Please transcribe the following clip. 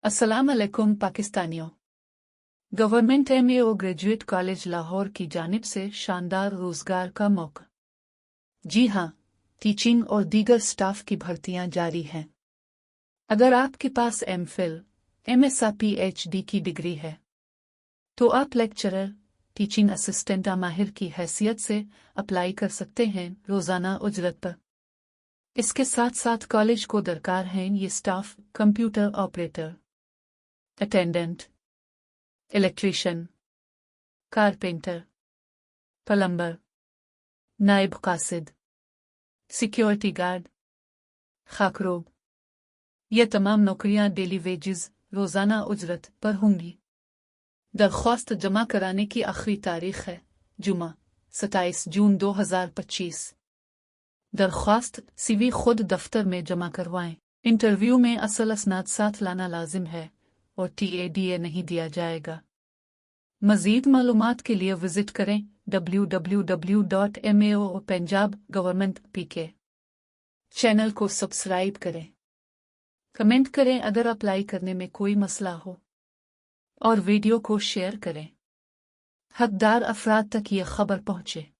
अस्सलाम अलैकुम पाकिस्तानियों। Government MAO graduate college Lahore की जानिब से शानदार रोजगार का मौका। जी हाँ, टीचिंग और दीगर स्टाफ की भर्तियां जारी हैं। अगर आपके पास एमफिल, एमएस या पीएचडी की डिग्री है तो आप लेक्चरर, टीचिंग असिस्टेंट या माहिर की हैसियत से अप्लाई कर सकते हैं रोजाना उजरत पर। इसके साथ साथ कॉलेज को दरकार हैं ये staff: computer operator, attendant, electrician, carpenter, plumber, नायब कासिद, सिक्योरिटी गार्ड, खाकरोब। ये तमाम नौकरियां डेली वेजेस रोजाना उजरत पर होंगी। दरख्वास्त जमा कराने की आखिरी तारीख है जुमा 27 जून 2025। दरख्वास्त सीवी खुद दफ्तर में जमा करवाएं। इंटरव्यू में असल असनाद साथ लाना लाजिम है और TADA नहीं दिया जाएगा। मज़ीद मालूमात के लिए विजिट करें www.mao.punjab.government.pk। चैनल को सब्सक्राइब करें, कमेंट करें अगर अप्लाई करने में कोई मसला हो, और वीडियो को शेयर करें। हकदार अफराद तक ये खबर पहुंचे।